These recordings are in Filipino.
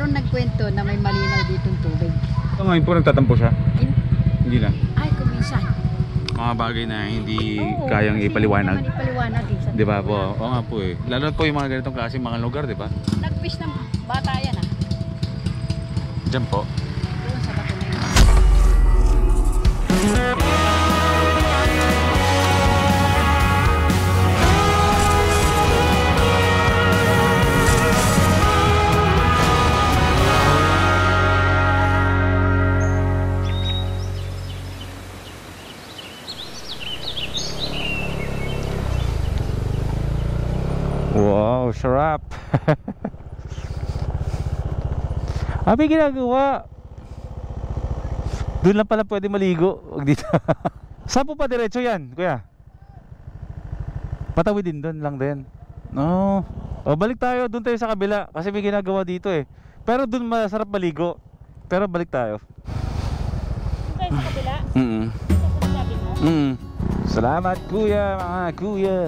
Mayroon nagkwento na may malinaw ditong tubig. So ngayon po nagtatampo siya? Hindi na. Ay, kuminsan. Mga bagay na hindi Oo, kayang kasi ipaliwanag. Hindi naman ipaliwanag eh. Di ba po? Oo nga po eh. Lalo na po yung mga ganitong klase mga lugar, di ba? Nagfish ng bata yan ah. Diyan po. Doon sa bato na yun. Wow, sarap. Abi ginagawa. Doon lang pala pwede maligo. Huwag dito. Saan po pa diretso yan, kuya? Patawid din doon lang din. No. O balik tayo, doon tayo sa kabila. Kasi may ginagawa dito eh. Pero doon masarap maligo. Pero balik tayo. Doon tayo sa kabila? Sa sabi mo? Salamat kuya, mga kuya.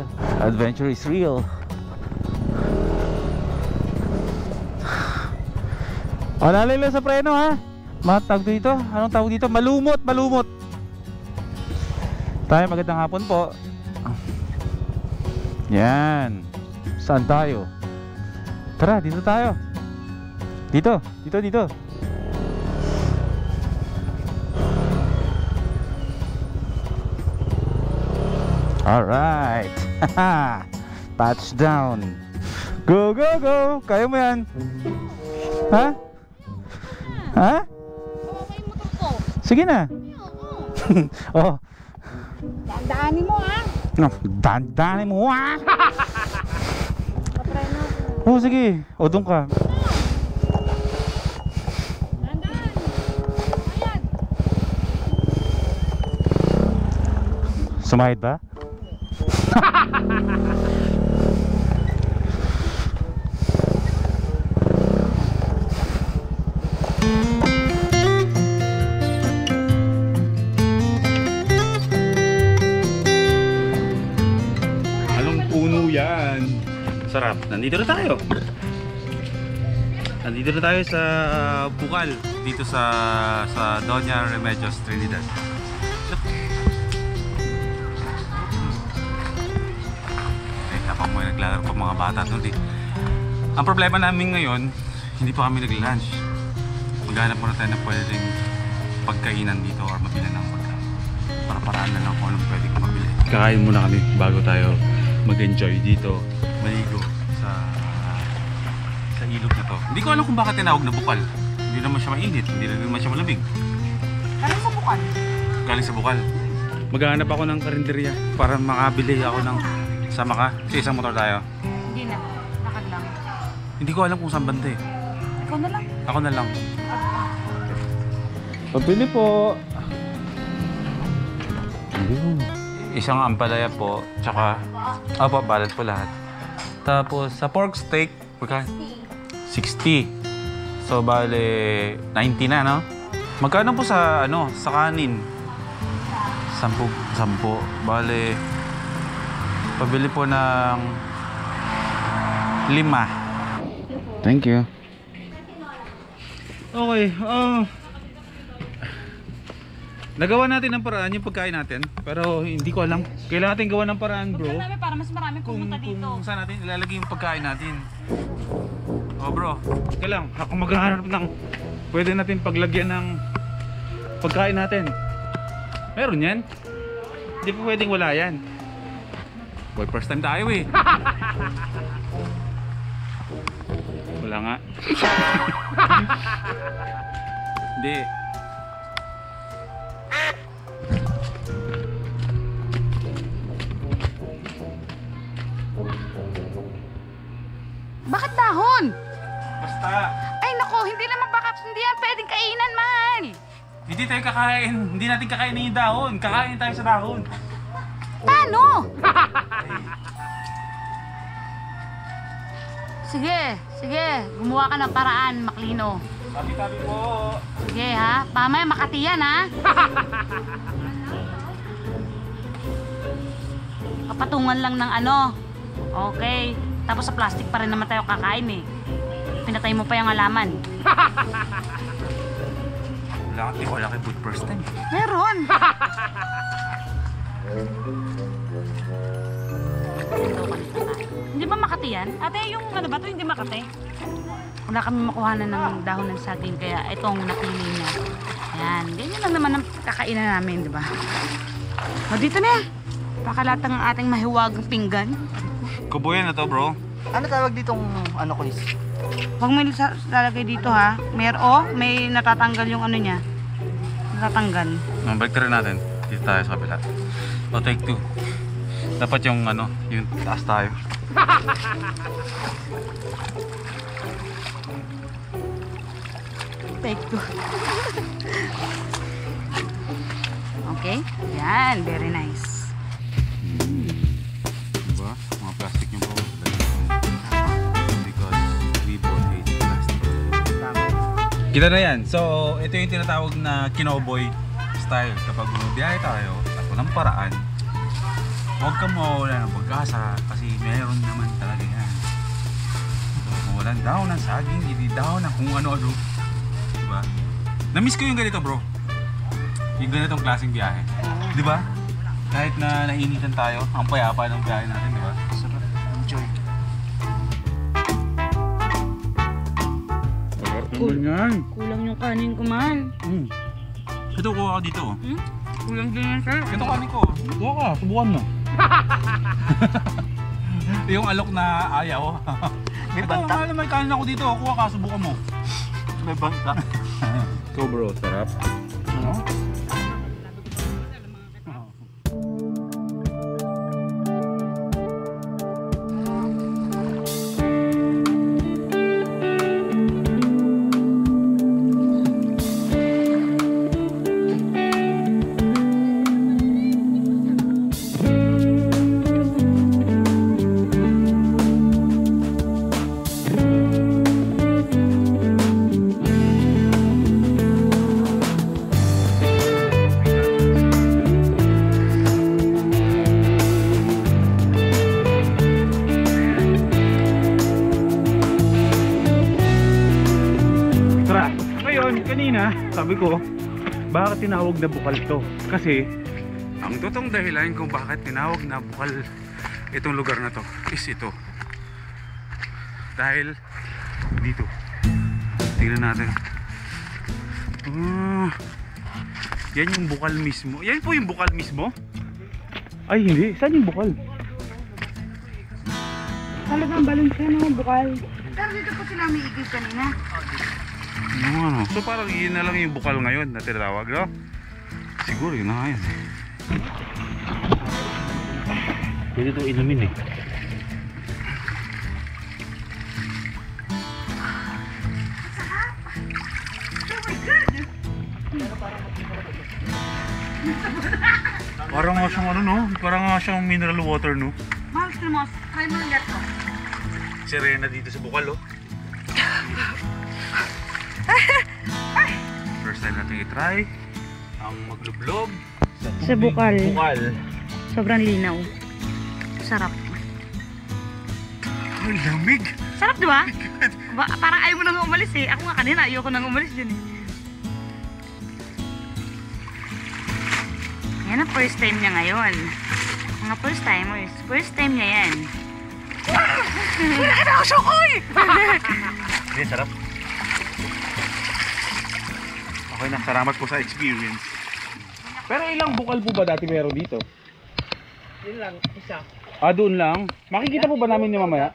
Adventure is real. O, lalay lang sa preno ha. Tawag dito. Anong tawag dito? Malumot, malumot. Tayo, magandang hapon po. Yan. Saan tayo? Tara, dito tayo. Dito, dito, dito. Alright. Touchdown. Go, go, go. Kaya mo yan. Ha? Ha? Kawawa yung motor ko. Sige na. Oh. Dandaanin mo ha. Dandanin mo ha. Papreno ako. Oh, sige. O, doon ka. Dandaan. Ayan. Sumahid ba? Anong puno yan? Sarap. Nandito na tayo. Nandito na tayo sa Bukal. Dito sa Doña Remedios Trinidad. Habang may naglalaro pa mga bata doon eh. Ang problema namin ngayon, hindi pa kami nag-lunch. Maghanap muna tayo ng pwedeng pagkainan dito or mabili ng pagkain. Para paraan na lang kung anong pwedeng mabili. Kakain muna kami bago tayo mag-enjoy dito, maligo sa ilog na to. Hindi ko alam kung bakit tinawag na Bukal. Hindi naman siya mainit, hindi naman siya malamig. Galing sa Bukal. Galing sa Bukal. Maghahanap ako ng karinderya para makabili ako ng sama ka. Sa isang motor tayo. Hindi na. Lakad lang. Hindi ko alam kung saan banda eh. Ikaw na lang. Ako na lang. Pabili po. Isang ampalaya po, tsaka opo, balat po lahat. Tapos sa pork steak, magkano? 60. So bale 90 na, no? Magkano po sa sa kanin? 10. Bale pabili po ng 5. Thank you. Okay, nagawa natin ng paraan yung pagkain natin, pero hindi ko alam. Kailangan natin gawa ng paraan, bro. Para mas marami pumunta dito. Kung saan natin ilalagay yung pagkain natin. Oh, bro. Kailangan ako maghahanap ng pwede natin paglagyan ng pagkain natin. Meron yan. Hindi pa pwedeng wala yan. Boy, first time tayo eh. Wala nga. Hindi. Bakit dahon? Basta. Ay nako, hindi naman baka hindi yan pwedeng kainan, mahal. Hindi tayo kakain. Hindi natin kakainin yung dahon. Kakain tayo sa dahon. Paano? Sige, sige. Gumawa ka ng paraan, Maklino. Tabi-tabi po. Sige ha. Mamaya Makati yan ha. Kapatungan lang ng ano. Okay. Tapos sa plastic pa rin naman tayo kakain eh. pinatay mo pa yung halaman. Wala kang tiwala kay Boot first time. Meron! Hindi ba Makati yan? Ate, yung ano ba ito? Hindi Makati? Wala kami makuhanan ng dahon ng saging kaya itong napili niya. Yan, ganyan lang naman ang kakainan namin, di ba? O, dito na. Pakalatang ang ating mahiwagang pinggan. Kubuyan na to, bro. Ano tawag ditong ano ko is? Huwag mo lalagay dito ha. May natatanggal yung ano niya. Natatanggal. Balik rin natin. Dito tayo sa kabila. O, take 2. Dapat yung ano, yung taas tayo. Take 2. Okay? Yan, very nice. Diba? Mga plastic yung po. Because we both hate plastic. Kita na yan. So, ito yung tinatawag na kinoboy style. Kapag bumibiyahe tayo at walang paraan, huwag kang mawawala ng pag-asa kasi meron naman talaga yan. So, mawalan daw ng saging, hindi daw ng kung ano-ano. Diba? Na-miss ko yung ganito, bro. Yung ganitong klaseng biyahe. Diba? Kahit na nainitan tayo, ang payapa ng biyahe natin, diba? Sarap. Enjoy. Kulang yung kanin ko, man. Ito, kuha ka dito. Kulang din yan, sir. Ito kanin ko. Kuha ka, subukan mo. Yung alok na ayaw. May Ito, banta. mahal na may kanin ako dito. Kuha ka, subukan mo. May banta. Ito bro, sarap. Ano? Kanina, sabi ko, bakit tinawag na bukal to? Kasi, ang totoong dahilan kung bakit tinawag na bukal itong lugar na to is ito. Dahil dito. Tingnan natin. Yan yung bukal mismo. Yan po yung bukal mismo? Ay hindi, saan yung bukal? Talagang balansa ng bukal. Pero dito po sila may igis kanina. Ano? So parang yun na lang yung bukal ngayon na tinatawag, no? Siguro yun na nga yan. Pwede ito inumin eh. Parang nga siyang ano, no? Parang nga siyang mineral water, no? Mahal ka mo, try mo lang ito. Sirena dito sa bukal, oh. First time natin i-try ang maglublob Sa bukal. Bukal. Sobrang linaw. Sarap. Ay, lamig. Sarap, di ba? Parang ayaw mo nang umalis eh. Ako nga kanina, ayaw ko nang umalis dyan eh. Yan ang first time niya ngayon. Mga first timers. First time niya yan. Wala ka na ako syokoy! Okay, sarap. Okay na, salamat po sa experience. Pero ilang bukal po ba dati meron dito? Yun lang, isa. Ah, doon lang? Makikita po ba namin yung mamaya?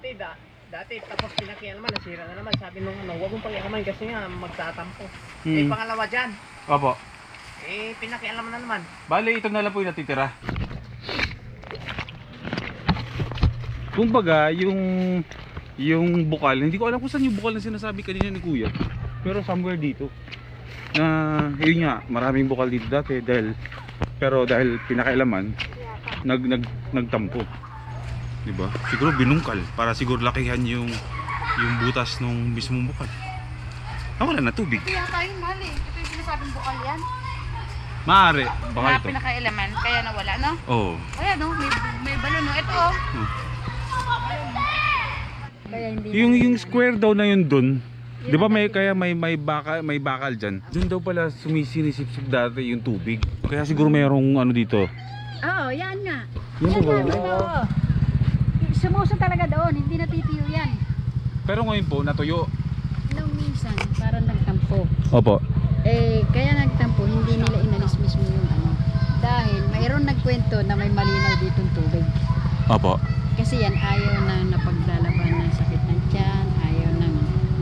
Dati, tapos pinakiyan naman, nasira na naman. Sabi nung ano, huwag mong pakialaman kasi nga magtatampo. Hmm. Eh, pangalawa dyan. Opo. Eh, pinakialaman na naman. Bale, ito na lang po yung natitira. Kumbaga, yung bukal, hindi ko alam kung saan yung bukal na sinasabi kanina ni Kuya. Pero somewhere dito. Na, yun nga, maraming bukal dito dati pero dahil pinakailaman, nagtampo. Diba? Siguro binungkal para siguro lakihan yung butas nung mismong bukal. Wala na tubig. Kaya tayo mali. Ito yung sinasabing bukal yan. Maaari. Baka Mga ito. pinaka-elemen, kaya nawala, no? Oo. Kaya no, may balon, no? Ito, oh. Kaya hindi Yung square daw na yun dun. Di ba may kaya may bakal diyan. Doon daw pala sumisinisip-sip dati yung tubig. Kaya siguro mayroong ano dito. Oo, yan nga. Yan Yan ba nga, yun? oo. Sumuso talaga doon, hindi natitiyo yan. Pero ngayon po natuyo. Nung minsan, parang nagtampo. Opo. Kaya nagtampo, hindi nila inalis mismo yung ano. Dahil mayroon nagkwento na may malinaw ditong tubig. Opo. Kasi yan, ayaw na napaglalaban ng sakit ng tiyan, ayaw na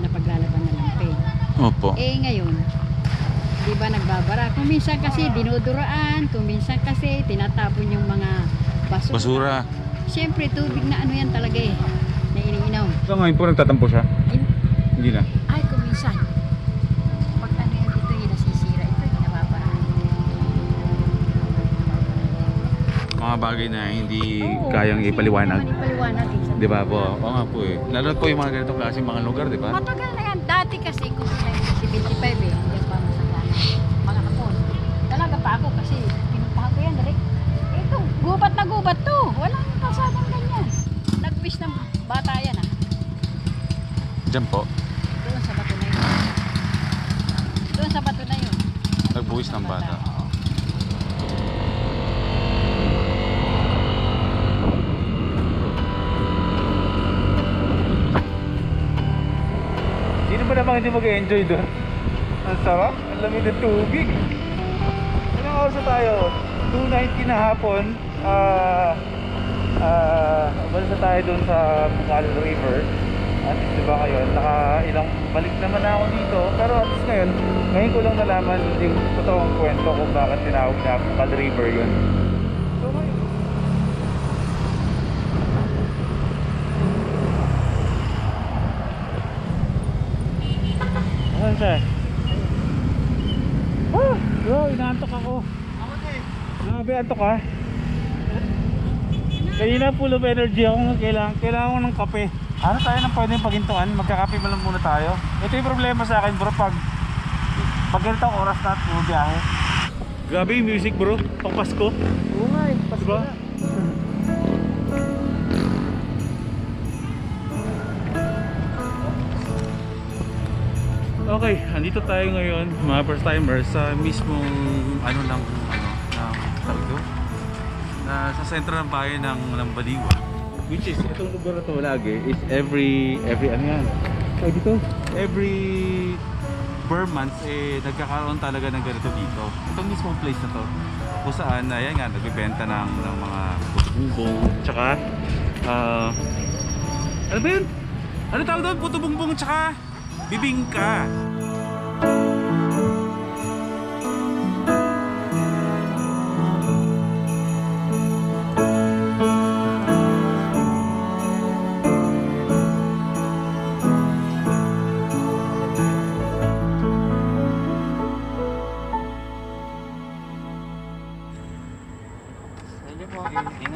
napaglalaban ng lampig. Opo. Ngayon, di ba nagbabara? Kung minsan kasi dinuduraan, kung minsan kasi tinatapon yung mga basura. Basura. Siyempre, tubig na ano yan talaga na iniinom. So ngayon po nagtatampo siya? Hindi na. Ay, kung minsan, pag ano yan, ito yung nasisira, ito yung nababara. Mga bagay na hindi Oo, kayang kasi ipaliwanag. hindi naman ipaliwanag eh. Di ba po? Oo nga po eh. Lalo po yung mga ganitong klaseng mga lugar, di ba? Matagal na yan. Dati kasi kung si 25 hindi pa masakyan. Mga hapon. Talaga pa ako kasi pinupahan ko yan. Ito, gubat na gubat to. Walang kalsadang ganyan. Nag-wish ng bata yan ah. Diyan po. Doon sa bato na yun. Doon sa bato na yun. Nagbuwis ng bata. Oo. Sino ba namang hindi mag-enjoy doon? Ang sarap, ang lamig ng tubig. Anong oras na tayo? 2:19 na hapon. Balik na tayo doon sa Mungal River. At least diba kayo, nakailang balik naman na ako dito. Pero at least ngayon ko lang nalaman yung totoong kwento kung bakit tinawag na Mungal River yun. So ngayon, saan siya? Bro, inaantok ako. Ako din. Grabe, antok ka. Kanina full of energy ako. Kailangan ko ng kape. Ano tayo nang pwedeng pagintuan? Magkakape mo lang muna tayo. Ito yung problema sa akin bro, pag ganitong oras na at bumibiyahe. Grabe yung music bro, pang Pasko. Oo nga eh, Pasko Diba? na. Okay, andito tayo ngayon mga first timers sa mismong ng tawag doon? Sa sentro ng bayan ng Baliwa. Which is, itong lugar na to lagi is every ano yan? Dito? Every per month nagkakaroon talaga ng ganito dito. Itong mismong place na to kung saan, ayan nga, nagbibenta ng mga puto-bumbong tsaka ano ba yun? Ano tawag doon? Puto-bumbong tsaka bibingka.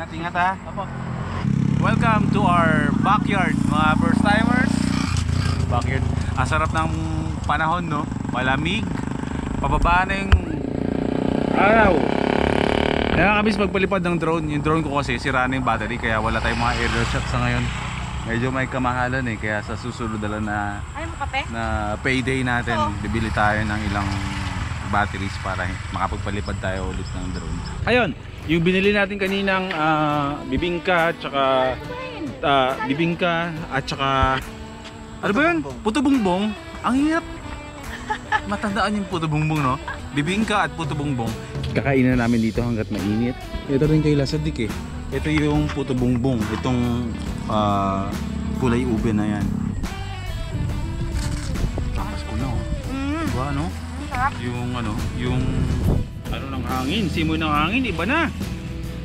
Ingat ha. Welcome to our backyard mga first timers. Backyard. Ang sarap ng panahon no. Malamig. Pababa na yung araw. Nakakamiss magpalipad ng drone. Yung drone ko kasi sira na yung battery kaya wala tayong mga aerial shots sa ngayon. Medyo may kamahalan eh. Kaya sa susunod na Ayaw mo kape? na payday natin, bibili tayo ng ilang batteries para makapagpalipad tayo ulit ng drone. Ayun, yung binili natin kaninang bibingka at saka ano ba yun? Puto bumbong. Ang hirap. Matandaan yung puto bumbong no? Bibingka at puto bumbong. Kakainin na namin dito hanggat mainit. Ito rin kay Lasadik eh. Ito yung puto bumbong. Itong kulay ube na yan. Takas ko na oh. Diba ano? Yung ng hangin, simoy ng hangin, iba na.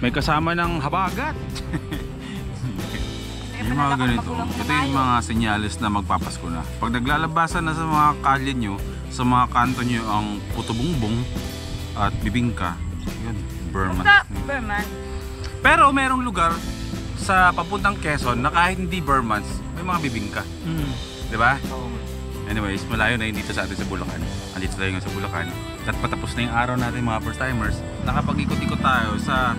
May kasama ng habagat. Yung mga ganito, ito yung mga senyales na magpapasko na. Pag naglalabasan na sa mga kalye nyo, sa mga kanto nyo ang puto bumbong at bibingka, yun, Burman. Burman. Pero merong lugar sa papuntang Quezon na kahit hindi Burmans, may mga bibingka. Diba? Anyways, malayo na yun dito sa atin sa Bulacan. Andito tayo ngayon sa Bulacan. At patapos na yung araw natin mga first timers. Nakapag-ikot-ikot tayo sa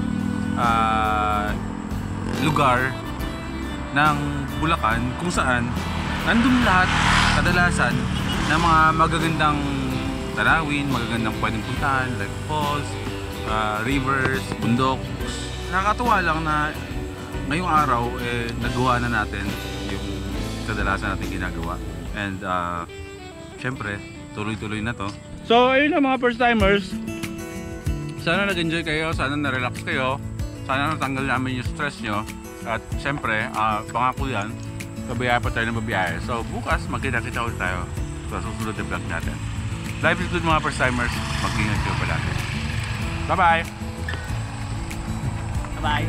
lugar ng Bulacan kung saan nandun lahat kadalasan ng mga magagandang tanawin, magagandang pwedeng puntahan like falls, rivers, bundok. Nakakatuwa lang na ngayong araw nagawa na natin yung kadalasan natin ginagawa. And syempre, tuloy-tuloy na to. So ayun na mga first timers. Sana nag-enjoy kayo, sana na-relax kayo, sana natanggal namin yung stress nyo. At syempre, pangako yan, kabiyahe pa tayo ng babiyahe. So bukas, magkita-kita ulit tayo sa susunod na vlog natin. Life is good mga first timers, mag-ingat kayo palagi. Bye-bye! Bye.